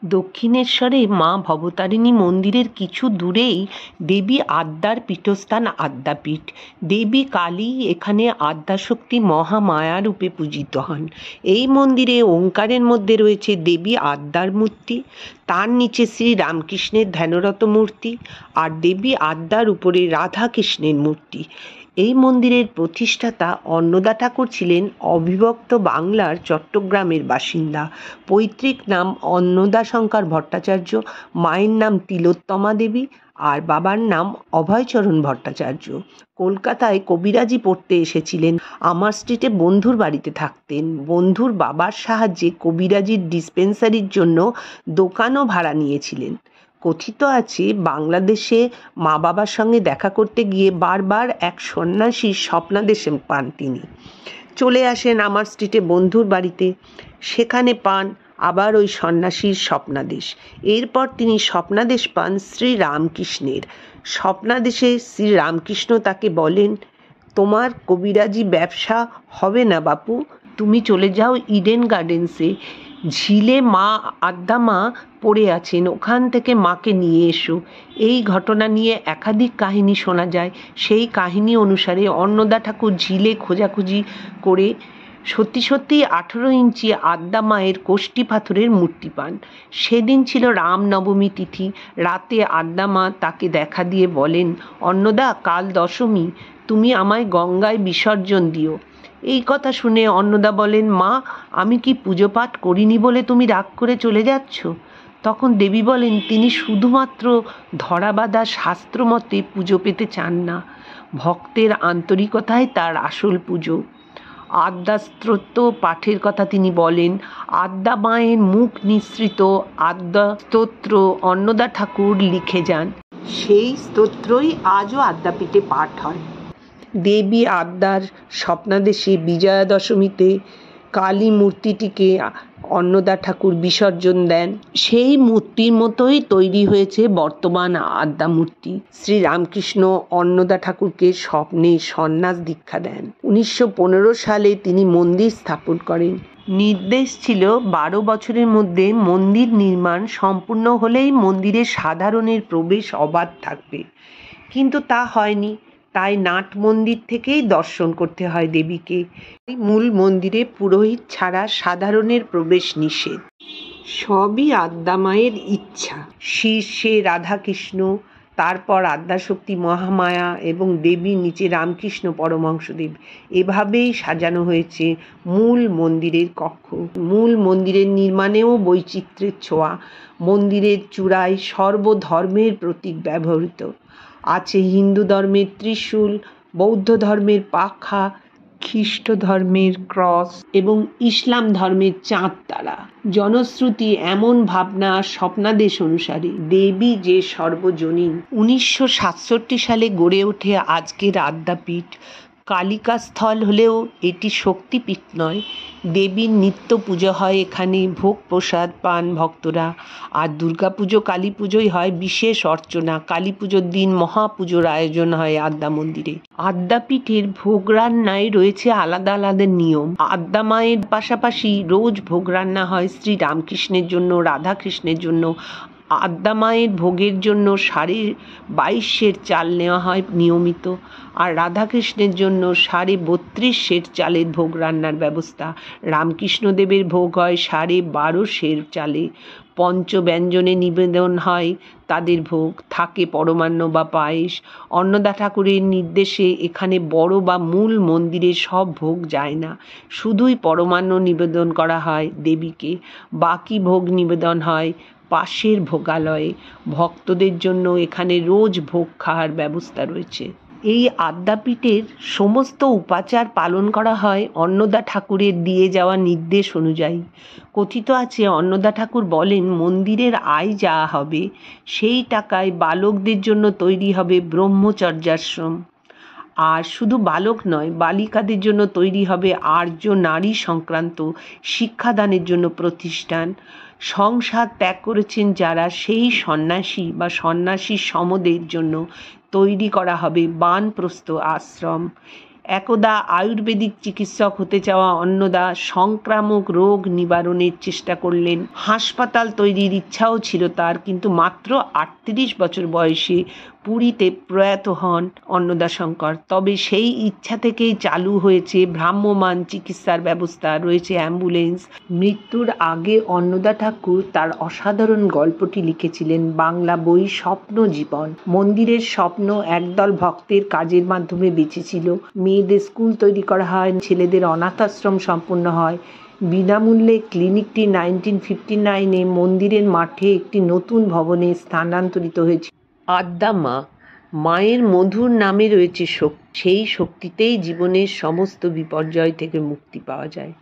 দক্ষিণেশ্বরে মা ভবতারিণী মন্দিরের কিছু দূরেই দেবী আদ্যার পীঠস্থান আদ্যাপীঠ। দেবী কালী এখানে আদ্যাশক্তি মহামায়া রূপে পূজিত হন। এই মন্দিরে ওঙ্কারের মধ্যে রয়েছে দেবী আদ্যার মূর্তি, তার নিচে শ্রী রামকৃষ্ণের ধ্যানরত মূর্তি আর দেবী আদ্যার উপরে রাধাকৃষ্ণের মূর্তি। এই মন্দিরের প্রতিষ্ঠাতা অন্নদা ঠাকুর ছিলেন অবিভক্ত বাংলার চট্টগ্রামের বাসিন্দা। পৈতৃক নাম অন্নদাশঙ্কর ভট্টাচার্য, মায়ের নাম তিলোত্তমা দেবী আর বাবার নাম অভয়চরণ ভট্টাচার্য। কলকাতায় কবিরাজি পড়তে এসেছিলেন। আমার স্ট্রিটে বন্ধুর বাড়িতে থাকতেন। বন্ধুর বাবার সাহায্যে কবিরাজির ডিসপেন্সারির জন্য দোকানও ভাড়া নিয়েছিলেন। কথিত আছে বাংলাদেশে মা বাবার সঙ্গে দেখা করতে গিয়ে বারবার এক সন্ন্যাসীর স্বপ্নাদেশ পান তিনি। চলে আসেন আমার স্ট্রিটে বন্ধুর বাড়িতে, সেখানে পান আবার ওই সন্ন্যাসীর স্বপ্নাদেশ। এরপর তিনি স্বপ্নাদেশ পান শ্রী রামকৃষ্ণের। স্বপ্নাদেশে শ্রী রামকৃষ্ণ তাকে বলেন, তোমার কবিরাজি ব্যবসা হবে না বাপু, তুমি চলে যাও ইডেন গার্ডেন্সে, ঝিলে মা আদ্যা মা পড়ে আছেন, ওখান থেকে মাকে নিয়ে এসো। এই ঘটনা নিয়ে একাধিক কাহিনী শোনা যায়। সেই কাহিনী অনুসারে অন্নদা ঠাকুর ঝিলে খোঁজাখুঁজি করে সত্যি সত্যি 18 ইঞ্চি আদ্যা মায়ের কোষ্ঠী পাথরের মূর্তি পান। সেদিন ছিল রামনবমী তিথি। রাতে আদ্যা মা তাকে দেখা দিয়ে বলেন, অন্নদা, কাল দশমী, তুমি আমায় গঙ্গায় বিসর্জন দিও। এই কথা শুনে অন্নদা বলেন, মা, আমি কি পুজো পাঠ করিনি বলে তুমি রাগ করে চলে যাচ্ছ? তখন দেবী বলেন, তিনি শুধুমাত্র ধরাবাঁধা শাস্ত্র মতে পুজো পেতে চান না, ভক্তের আন্তরিকতায় তার আসল পুজো। আদ্যা স্তোত্র পাঠের কথা তিনি বলেন। আদ্যা মায়ের মুখ নিঃসৃত আদ্যা স্তোত্র অন্নদা ঠাকুর লিখে যান। সেই স্তোত্রই আজও আদ্যাপীঠে পাঠ হয়। দেবী আদ্যার স্বপ্নাদেশে বিজয়া দশমীতে কালী মূর্তিটিকে অন্নদা ঠাকুর বিসর্জন দেন। সেই মূর্তির মতোই তৈরি হয়েছে বর্তমান আদ্যা মূর্তি। শ্রী রামকৃষ্ণ অন্নদা ঠাকুরকে স্বপ্নে সন্ন্যাস দীক্ষা দেন। 1915 সালে তিনি মন্দির স্থাপন করেন। নির্দেশ ছিল 12 বছরের মধ্যে মন্দির নির্মাণ সম্পূর্ণ হলেই মন্দিরে সাধারণের প্রবেশ অবাধ থাকবে, কিন্তু তা হয়নি। তাই নাট মন্দির থেকেই দর্শন করতে হয় দেবীকে। মূল মন্দিরে পুরোহিত ছাড়া সাধারণের প্রবেশ নিষেধ। সবই আদ্যা মায়ের ইচ্ছা। শীর্ষে রাধাকৃষ্ণ, তারপর আদ্যাশক্তি মহামায়া এবং দেবীর নিচে রামকৃষ্ণ পরমহংসদেব। এভাবেই সাজানো হয়েছে মূল মন্দিরের কক্ষ। মূল মন্দিরের নির্মাণেও বৈচিত্র্যের ছোঁয়া। মন্দিরের চূড়ায় সর্বধর্মের প্রতীক ব্যবহৃত আছে। হিন্দু ধর্মের ত্রিশূল, বৌদ্ধ ধর্মের পাখা, খ্রিস্ট ধর্মের ক্রস এবং ইসলাম ধর্মের চাঁদ তারা। জনশ্রুতি এমন ভাবনা স্বপ্নাদেশ অনুসারে দেবী যে সর্বজনীন। 1967 সালে গড়ে ওঠে আজকের আদ্যাপীঠ। কালিকাস্থল হলেও এটি শক্তিপীঠ নয়। দেবীর নিত্য পুজো হয় এখানে, ভোগ প্রসাদ পান ভক্তরা। আর দুর্গাপুজো কালী পুজোই হয় বিশেষ অর্চনা। কালী পুজোর দিন মহাপুজোর আয়োজন হয় আদ্যা মন্দিরে। আদ্যাপীঠের ভোগ রান্নায় রয়েছে আলাদা আলাদা নিয়ম। আদ্যা মায়ের পাশাপাশি রোজ ভোগ রান্না হয় শ্রী রামকৃষ্ণের জন্য, রাধাকৃষ্ণের জন্য। আদ্যা মায়ের ভোগের জন্য 22.5 সের চাল নেওয়া হয় নিয়মিত, আর রাধাকৃষ্ণের জন্য 32.5 সের চালের ভোগ রান্নার ব্যবস্থা। রামকৃষ্ণদেবের ভোগ হয় 12.5 সের চালে। পঞ্চব্যঞ্জনে নিবেদন হয় তাদের ভোগ, থাকে পরমান্ন বা পায়েস। অন্নদা ঠাকুরের নির্দেশে এখানে বড় বা মূল মন্দিরে সব ভোগ যায় না, শুধুই পরমান্ন নিবেদন করা হয় দেবীকে। বাকি ভোগ নিবেদন হয় পাশের ভোগালয়ে। ভক্তদের জন্য এখানে রোজ ভোগ খাওয়ার ব্যবস্থা রয়েছে। এই আদ্যাপীঠের সমস্ত উপাচার পালন করা হয় অন্নদা ঠাকুরের দিয়ে যাওয়া নির্দেশ অনুযায়ী। কথিত আছে অন্নদা ঠাকুর বলেন, মন্দিরের আয় যা হবে সেই টাকায় বালকদের জন্য তৈরি হবে ব্রহ্মচর্যাশ্রম। আর শুধু বালক নয়, বালিকাদের জন্য তৈরি হবে আর্য নারী সংক্রান্ত শিক্ষাদানের জন্য প্রতিষ্ঠান। সংসার ত্যাগ করেছেন যারা, সেই সন্ন্যাসী বা সন্ন্যাসী সমদের জন্য তৈরি করা হবে বানপ্রস্থ আশ্রম। একদা আয়ুর্বেদিক চিকিৎসক হতে চাওয়া অন্নদা সংক্রামক রোগ নিবারণের চেষ্টা করলেন। হাসপাতাল তৈরির ইচ্ছাও ছিল তার, কিন্তু মাত্র 38 বছর বয়সে পুরীতে প্রয়াত হন অন্নদাশঙ্কর। তবে সেই ইচ্ছা থেকেই চালু হয়েছে ভ্রাম্যমাণ চিকিৎসার ব্যবস্থা, রয়েছে অ্যাম্বুলেন্স। মৃত্যুর আগে অন্নদা ঠাকুর তার অসাধারণ গল্পটি লিখেছিলেন বাংলা বই স্বপ্ন জীবন। মন্দিরের স্বপ্ন একদল ভক্তের কাজের মাধ্যমে বেঁচেছিল। মেয়েদের স্কুল তৈরি করা হয়, ছেলেদের অনাথ আশ্রম সম্পন্ন হয়। বিনামূল্যে ক্লিনিকটি 1959-এ মন্দিরের মাঠে একটি নতুন ভবনে স্থানান্তরিত হয়েছিল। আদ্যা মা, মায়ের মধুর নামে রয়েছে শক্তি। সেই শক্তিতেই জীবনের সমস্ত বিপর্যয় থেকে মুক্তি পাওয়া যায়।